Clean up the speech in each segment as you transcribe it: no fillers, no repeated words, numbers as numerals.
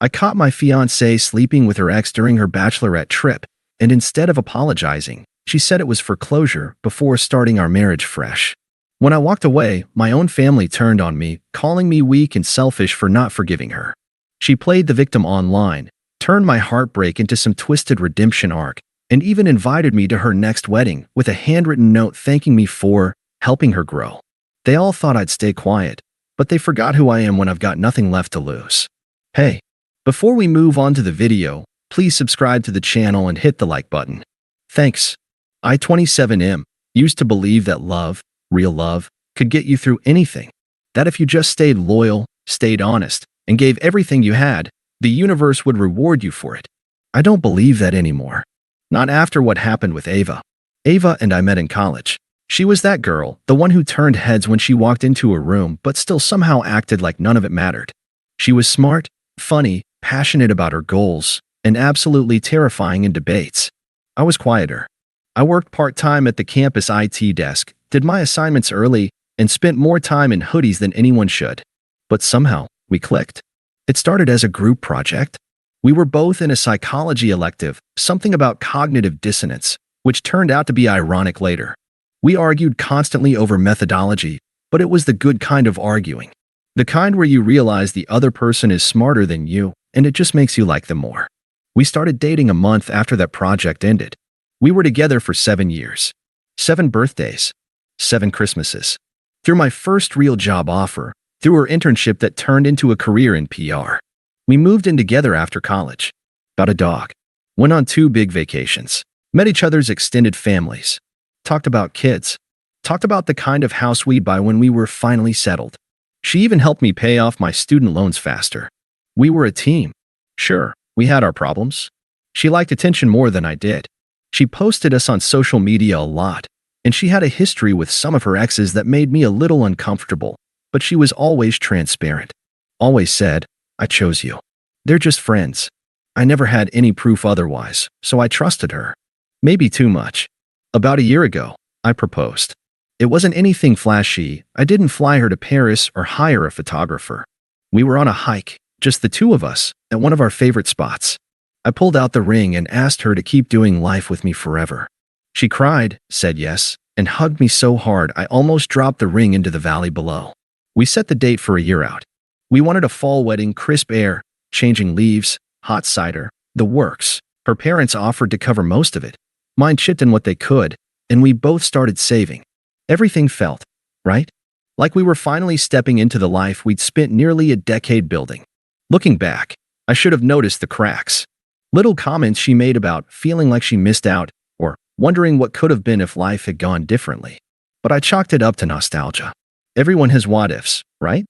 I caught my fiancée sleeping with her ex during her bachelorette trip, and instead of apologizing, she said it was for closure before starting our marriage fresh. When I walked away, my own family turned on me, calling me weak and selfish for not forgiving her. She played the victim online, turned my heartbreak into some twisted redemption arc, and even invited me to her next wedding with a handwritten note thanking me for helping her grow. They all thought I'd stay quiet, but they forgot who I am when I've got nothing left to lose. Hey, before we move on to the video, please subscribe to the channel and hit the like button. Thanks. I, 27M, used to believe that love, real love, could get you through anything. That if you just stayed loyal, stayed honest, and gave everything you had, the universe would reward you for it. I don't believe that anymore. Not after what happened with Ava. Ava and I met in college. She was that girl, the one who turned heads when she walked into a room but still somehow acted like none of it mattered. She was smart, funny, passionate about her goals, and absolutely terrifying in debates. I was quieter. I worked part-time at the campus IT desk, did my assignments early, and spent more time in hoodies than anyone should. But somehow, we clicked. It started as a group project. We were both in a psychology elective, something about cognitive dissonance, which turned out to be ironic later. We argued constantly over methodology, but it was the good kind of arguing. The kind where you realize the other person is smarter than you, and it just makes you like them more. We started dating a month after that project ended. We were together for 7 years. 7 birthdays. 7 Christmases. Through my first real job offer, through her internship that turned into a career in PR. We moved in together after college. Got a dog. Went on 2 big vacations. Met each other's extended families. Talked about kids. Talked about the kind of house we'd buy when we were finally settled. She even helped me pay off my student loans faster. We were a team. Sure, we had our problems. She liked attention more than I did. She posted us on social media a lot, and she had a history with some of her exes that made me a little uncomfortable, but she was always transparent. Always said, I chose you. They're just friends. I never had any proof otherwise, so I trusted her. Maybe too much. About a year ago, I proposed. It wasn't anything flashy. I didn't fly her to Paris or hire a photographer. We were on a hike, just the 2 of us, at one of our favorite spots. I pulled out the ring and asked her to keep doing life with me forever. She cried, said yes, and hugged me so hard I almost dropped the ring into the valley below. We set the date for a year out. We wanted a fall wedding, crisp air, changing leaves, hot cider, the works. Her parents offered to cover most of it. Mine chipped in what they could, and we both started saving. Everything felt, right? Like we were finally stepping into the life we'd spent nearly a decade building. Looking back, I should have noticed the cracks. Little comments she made about feeling like she missed out or wondering what could have been if life had gone differently. But I chalked it up to nostalgia. Everyone has what-ifs, right?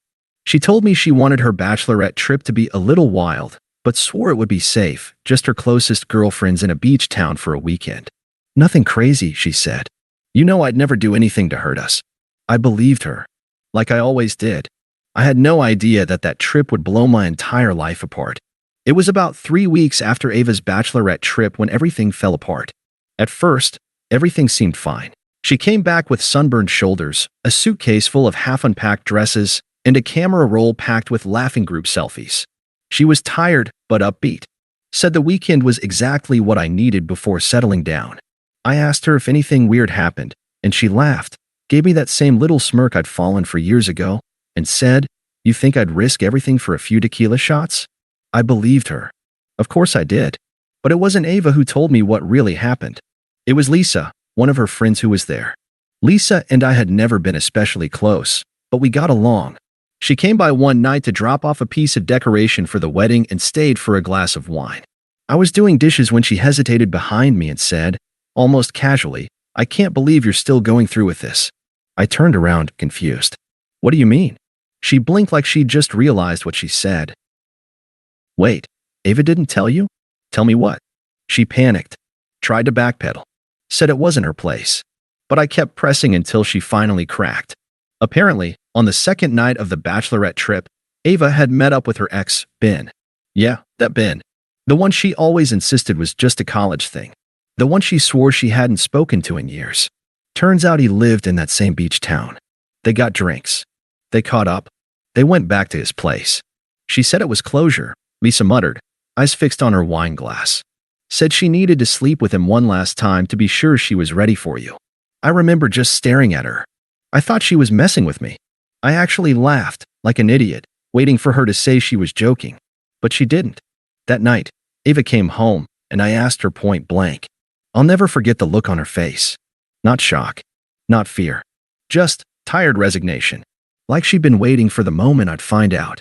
She told me she wanted her bachelorette trip to be a little wild, but swore it would be safe, just her closest girlfriends in a beach town for a weekend. Nothing crazy, she said. You know I'd never do anything to hurt us. I believed her. Like I always did. I had no idea that that trip would blow my entire life apart. It was about 3 weeks after Ava's bachelorette trip when everything fell apart. At first, everything seemed fine. She came back with sunburned shoulders, a suitcase full of half-unpacked dresses, and a camera roll packed with laughing group selfies. She was tired but upbeat. Said the weekend was exactly what I needed before settling down. I asked her if anything weird happened, and she laughed, gave me that same little smirk I'd fallen for years ago, and said, "You think I'd risk everything for a few tequila shots?" I believed her. Of course I did. But it wasn't Ava who told me what really happened. It was Lisa, one of her friends who was there. Lisa and I had never been especially close, but we got along. She came by one night to drop off a piece of decoration for the wedding and stayed for a glass of wine. I was doing dishes when she hesitated behind me and said, almost casually, "I can't believe you're still going through with this." I turned around, confused. "What do you mean?" She blinked like she'd just realized what she said. "Wait, Ava didn't tell you?" "Tell me what?" She panicked, tried to backpedal, said it wasn't her place. But I kept pressing until she finally cracked. Apparently, on the second night of the bachelorette trip, Ava had met up with her ex, Ben. Yeah, that Ben. The one she always insisted was just a college thing. The one she swore she hadn't spoken to in years. Turns out he lived in that same beach town. They got drinks. They caught up. They went back to his place. She said it was closure, Lisa muttered, eyes fixed on her wine glass. Said she needed to sleep with him one last time to be sure she was ready for you. I remember just staring at her. I thought she was messing with me. I actually laughed, like an idiot, waiting for her to say she was joking. But she didn't. That night, Ava came home, and I asked her point blank. I'll never forget the look on her face. Not shock. Not fear. Just tired resignation. Like she'd been waiting for the moment I'd find out.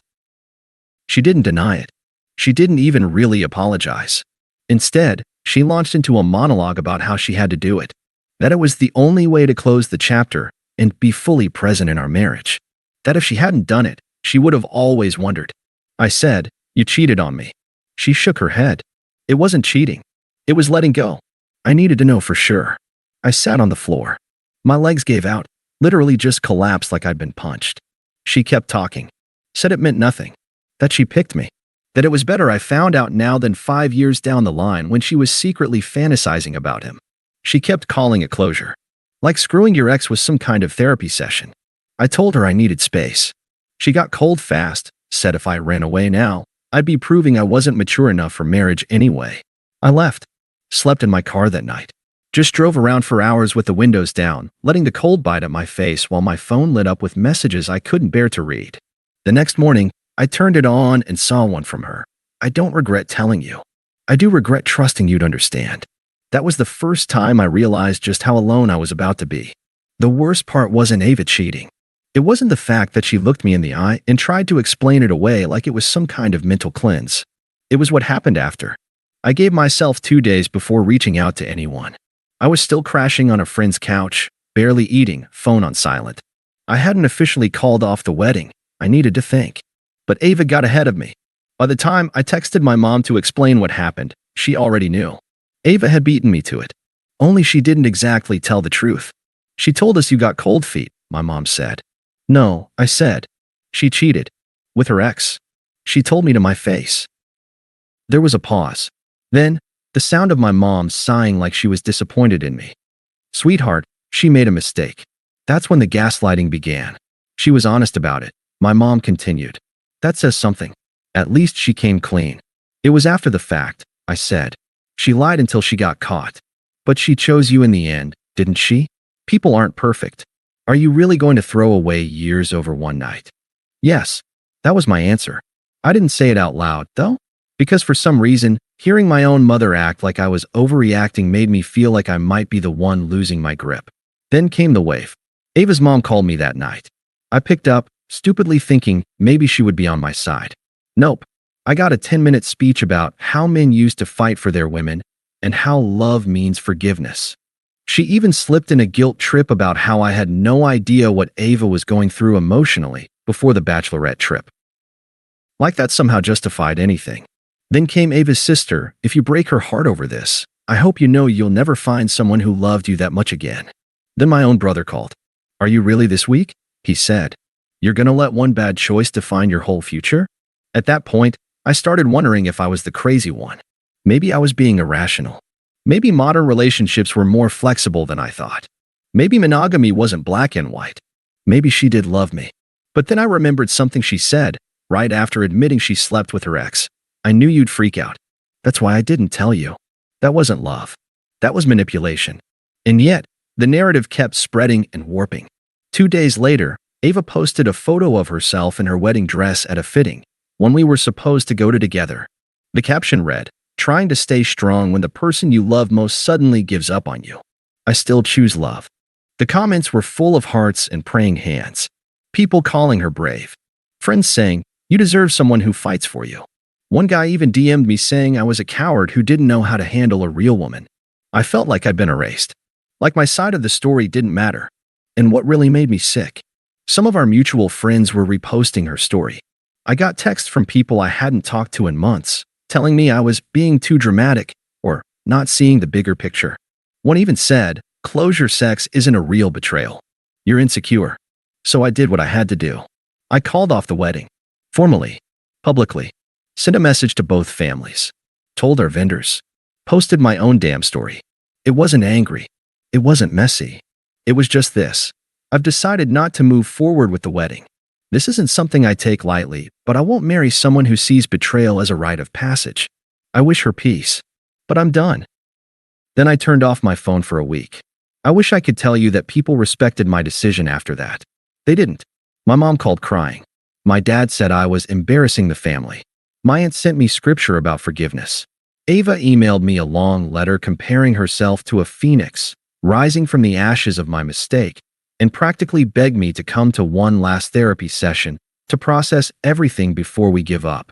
She didn't deny it. She didn't even really apologize. Instead, she launched into a monologue about how she had to do it. That it was the only way to close the chapter and be fully present in our marriage. That if she hadn't done it, she would have always wondered. I said, "You cheated on me." She shook her head. It wasn't cheating. It was letting go. I needed to know for sure. I sat on the floor. My legs gave out, literally just collapsed like I'd been punched. She kept talking. Said it meant nothing. That she picked me. That it was better I found out now than 5 years down the line when she was secretly fantasizing about him. She kept calling it closure. Like screwing your ex was some kind of therapy session. I told her I needed space. She got cold fast, said if I ran away now, I'd be proving I wasn't mature enough for marriage anyway. I left. Slept in my car that night. Just drove around for hours with the windows down, letting the cold bite at my face while my phone lit up with messages I couldn't bear to read. The next morning, I turned it on and saw one from her. I don't regret telling you. I do regret trusting you to understand. That was the first time I realized just how alone I was about to be. The worst part wasn't Ava cheating. It wasn't the fact that she looked me in the eye and tried to explain it away like it was some kind of mental cleanse. It was what happened after. I gave myself 2 days before reaching out to anyone. I was still crashing on a friend's couch, barely eating, phone on silent. I hadn't officially called off the wedding. I needed to think. But Ava got ahead of me. By the time I texted my mom to explain what happened, she already knew. Ava had beaten me to it. Only she didn't exactly tell the truth. She told us you got cold feet, my mom said. No, I said. She cheated. With her ex. She told me to my face. There was a pause. Then, the sound of my mom sighing like she was disappointed in me. Sweetheart, she made a mistake. That's when the gaslighting began. She was honest about it. My mom continued. That says something. At least she came clean. It was after the fact, I said. She lied until she got caught. But she chose you in the end, didn't she? People aren't perfect. Are you really going to throw away years over one night? Yes. That was my answer. I didn't say it out loud, though, because for some reason, hearing my own mother act like I was overreacting made me feel like I might be the one losing my grip. Then came the wave. Ava's mom called me that night. I picked up, stupidly thinking maybe she would be on my side. Nope. I got a 10-minute speech about how men used to fight for their women and how love means forgiveness. She even slipped in a guilt trip about how I had no idea what Ava was going through emotionally before the bachelorette trip. Like that somehow justified anything. Then came Ava's sister. If you break her heart over this, I hope you know you'll never find someone who loved you that much again. Then my own brother called. Are you really this weak? He said. You're gonna let one bad choice define your whole future? At that point, I started wondering if I was the crazy one. Maybe I was being irrational. Maybe modern relationships were more flexible than I thought. Maybe monogamy wasn't black and white. Maybe she did love me. But then I remembered something she said, right after admitting she slept with her ex. I knew you'd freak out. That's why I didn't tell you. That wasn't love. That was manipulation. And yet, the narrative kept spreading and warping. 2 days later, Ava posted a photo of herself in her wedding dress at a fitting, one we were supposed to go to together. The caption read, "Trying to stay strong when the person you love most suddenly gives up on you. I still choose love." The comments were full of hearts and praying hands. People calling her brave. Friends saying, "You deserve someone who fights for you." One guy even DM'd me saying I was a coward who didn't know how to handle a real woman. I felt like I'd been erased. Like my side of the story didn't matter. And what really made me sick? Some of our mutual friends were reposting her story. I got texts from people I hadn't talked to in months, telling me I was being too dramatic or not seeing the bigger picture. One even said, "Closure sex isn't a real betrayal. You're insecure." So I did what I had to do. I called off the wedding. Formally. Publicly. Sent a message to both families. Told our vendors. Posted my own damn story. It wasn't angry. It wasn't messy. It was just this. I've decided not to move forward with the wedding. This isn't something I take lightly, but I won't marry someone who sees betrayal as a rite of passage. I wish her peace. But I'm done. Then I turned off my phone for a week. I wish I could tell you that people respected my decision after that. They didn't. My mom called crying. My dad said I was embarrassing the family. My aunt sent me scripture about forgiveness. Ava emailed me a long letter comparing herself to a phoenix, rising from the ashes of my mistake, and practically begged me to come to one last therapy session to process everything before we give up.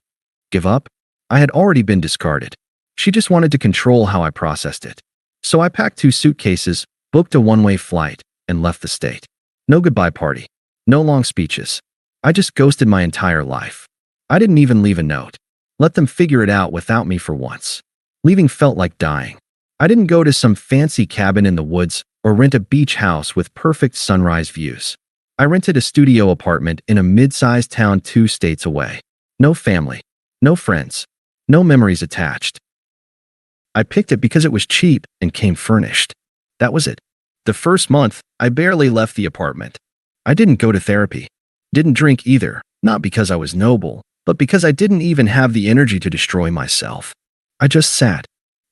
Give up? I had already been discarded. She just wanted to control how I processed it. So I packed 2 suitcases, booked a one-way flight, and left the state. No goodbye party. No long speeches. I just ghosted my entire life. I didn't even leave a note. Let them figure it out without me for once. Leaving felt like dying. I didn't go to some fancy cabin in the woods or rent a beach house with perfect sunrise views. I rented a studio apartment in a mid-sized town 2 states away. No family. No friends. No memories attached. I picked it because it was cheap and came furnished. That was it. The first month, I barely left the apartment. I didn't go to therapy. Didn't drink either, not because I was noble, but because I didn't even have the energy to destroy myself. I just sat,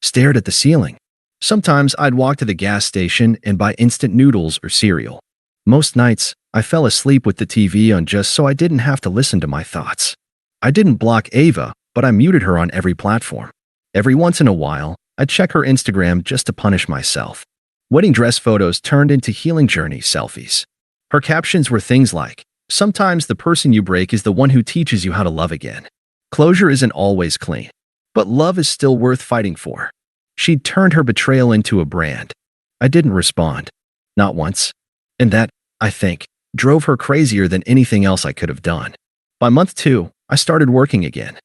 stared at the ceiling. Sometimes I'd walk to the gas station and buy instant noodles or cereal. Most nights, I fell asleep with the TV on just so I didn't have to listen to my thoughts. I didn't block Ava, but I muted her on every platform. Every once in a while, I'd check her Instagram just to punish myself. Wedding dress photos turned into healing journey selfies. Her captions were things like, "Sometimes the person you break is the one who teaches you how to love again. Closure isn't always clean, but love is still worth fighting for." She'd turned her betrayal into a brand. I didn't respond. Not once. And that, I think, drove her crazier than anything else I could have done. By month 2, I started working again.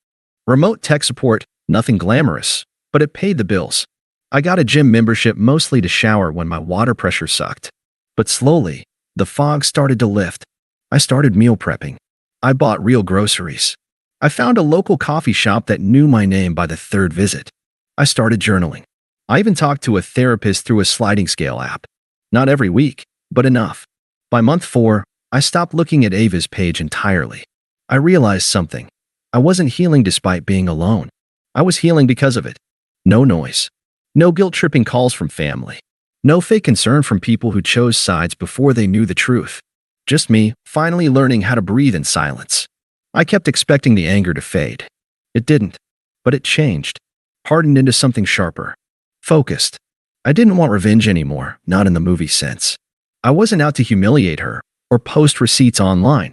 Remote tech support, nothing glamorous, but it paid the bills. I got a gym membership mostly to shower when my water pressure sucked. But slowly, the fog started to lift. I started meal prepping. I bought real groceries. I found a local coffee shop that knew my name by the 3rd visit. I started journaling. I even talked to a therapist through a sliding scale app. Not every week, but enough. By month 4, I stopped looking at Ava's page entirely. I realized something. I wasn't healing despite being alone. I was healing because of it. No noise. No guilt-tripping calls from family. No fake concern from people who chose sides before they knew the truth. Just me, finally learning how to breathe in silence. I kept expecting the anger to fade. It didn't. But it changed. Hardened into something sharper. Focused. I didn't want revenge anymore, not in the movie sense. I wasn't out to humiliate her or post receipts online.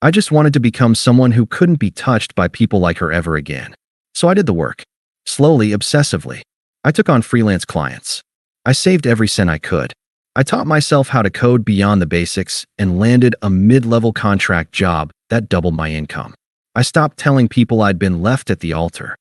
I just wanted to become someone who couldn't be touched by people like her ever again. So I did the work. Slowly, obsessively. I took on freelance clients. I saved every cent I could. I taught myself how to code beyond the basics and landed a mid-level contract job that doubled my income. I stopped telling people I'd been left at the altar.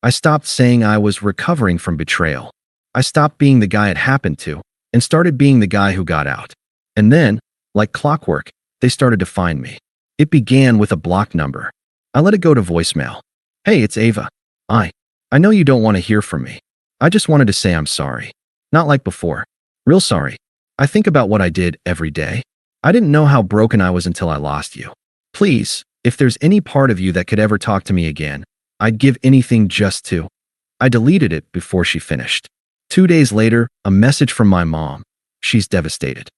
I stopped saying I was recovering from betrayal. I stopped being the guy it happened to and started being the guy who got out. And then, like clockwork, they started to find me. It began with a blocked number. I let it go to voicemail. "Hey, it's Ava. I know you don't want to hear from me. I just wanted to say I'm sorry. Not like before. Real sorry. I think about what I did every day. I didn't know how broken I was until I lost you. Please, if there's any part of you that could ever talk to me again, I'd give anything just to." I deleted it before she finished. 2 days later, a message from my mom. She's devastated.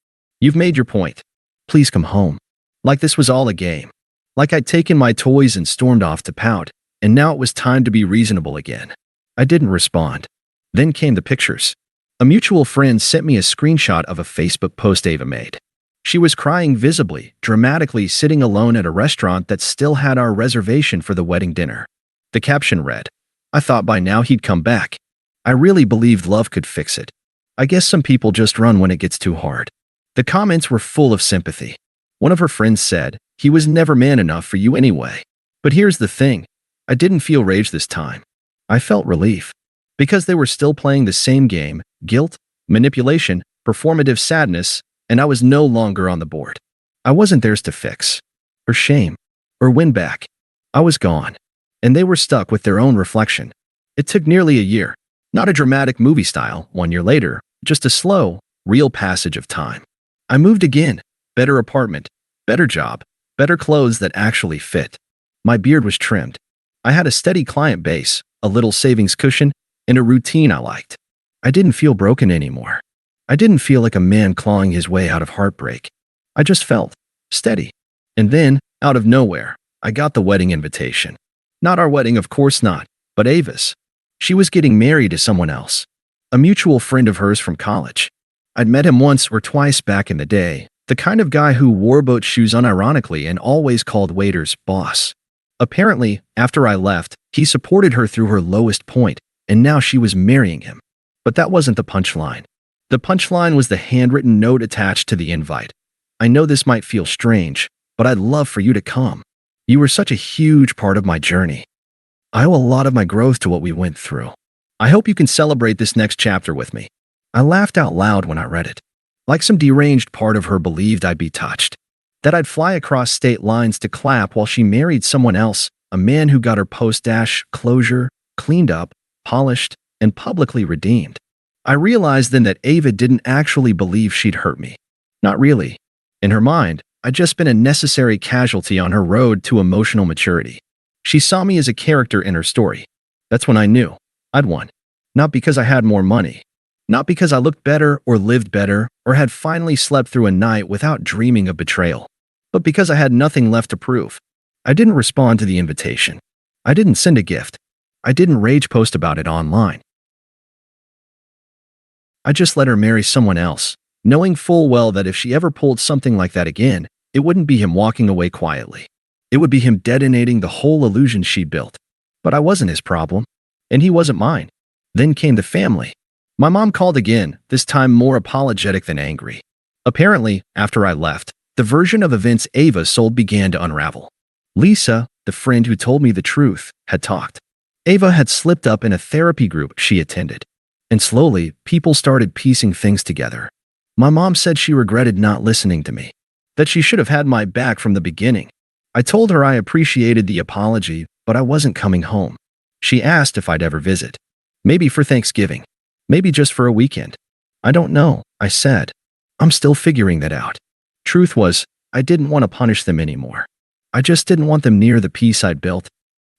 "You've made your point. Please come home." Like this was all a game. Like I'd taken my toys and stormed off to pout, and now it was time to be reasonable again. I didn't respond. Then came the pictures. A mutual friend sent me a screenshot of a Facebook post Ava made. She was crying visibly, dramatically sitting alone at a restaurant that still had our reservation for the wedding dinner. The caption read, "I thought by now he'd come back. I really believed love could fix it. I guess some people just run when it gets too hard." The comments were full of sympathy. One of her friends said, "He was never man enough for you anyway." But here's the thing. I didn't feel rage this time. I felt relief. Because they were still playing the same game, guilt, manipulation, performative sadness, and I was no longer on the board. I wasn't theirs to fix, or shame, or win back. I was gone. And they were stuck with their own reflection. It took nearly a year. Not a dramatic movie style, 1 year later, just a slow, real passage of time. I moved again. Better apartment, better job, better clothes that actually fit. My beard was trimmed. I had a steady client base, a little savings cushion, and a routine I liked. I didn't feel broken anymore. I didn't feel like a man clawing his way out of heartbreak. I just felt steady. And then, out of nowhere, I got the wedding invitation. Not our wedding, of course not, but Ava's. She was getting married to someone else, a mutual friend of hers from college. I'd met him once or twice back in the day, the kind of guy who wore boat shoes unironically and always called waiters boss. Apparently, after I left, he supported her through her lowest point, and now she was marrying him. But that wasn't the punchline. The punchline was the handwritten note attached to the invite. I know this might feel strange, but I'd love for you to come. You were such a huge part of my journey. I owe a lot of my growth to what we went through. I hope you can celebrate this next chapter with me. I laughed out loud when I read it. Like some deranged part of her believed I'd be touched. That I'd fly across state lines to clap while she married someone else, a man who got her post-closure, cleaned up, polished, and publicly redeemed. I realized then that Ava didn't actually believe she'd hurt me. Not really. In her mind, I'd just been a necessary casualty on her road to emotional maturity. She saw me as a character in her story. That's when I knew I'd won. Not because I had more money. Not because I looked better or lived better or had finally slept through a night without dreaming of betrayal. But because I had nothing left to prove. I didn't respond to the invitation. I didn't send a gift. I didn't rage post about it online. I just let her marry someone else, knowing full well that if she ever pulled something like that again, it wouldn't be him walking away quietly. It would be him detonating the whole illusion she built. But I wasn't his problem, and he wasn't mine. Then came the family. My mom called again, this time more apologetic than angry. Apparently, after I left, the version of events Ava sold began to unravel. Lisa, the friend who told me the truth, had talked. Ava had slipped up in a therapy group she attended. And slowly, people started piecing things together. My mom said she regretted not listening to me. That she should have had my back from the beginning. I told her I appreciated the apology, but I wasn't coming home. She asked if I'd ever visit. Maybe for Thanksgiving. Maybe just for a weekend. I don't know, I said. I'm still figuring that out. Truth was, I didn't want to punish them anymore. I just didn't want them near the peace I'd built.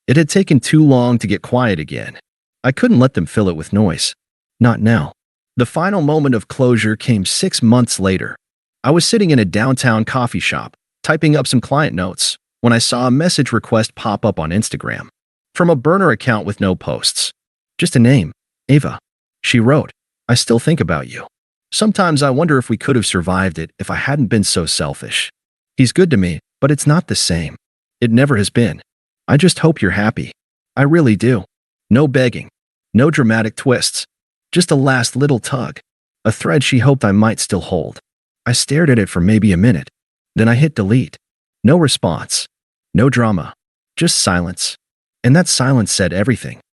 It had taken too long to get quiet again. I couldn't let them fill it with noise. Not now. The final moment of closure came 6 months later. I was sitting in a downtown coffee shop, typing up some client notes, when I saw a message request pop up on Instagram. From a burner account with no posts. Just a name, Ava. She wrote, I still think about you. Sometimes I wonder if we could have survived it if I hadn't been so selfish. He's good to me, but it's not the same. It never has been. I just hope you're happy. I really do. No begging. No dramatic twists. Just a last little tug. A thread she hoped I might still hold. I stared at it for maybe a minute. Then I hit delete. No response. No drama. Just silence. And that silence said everything.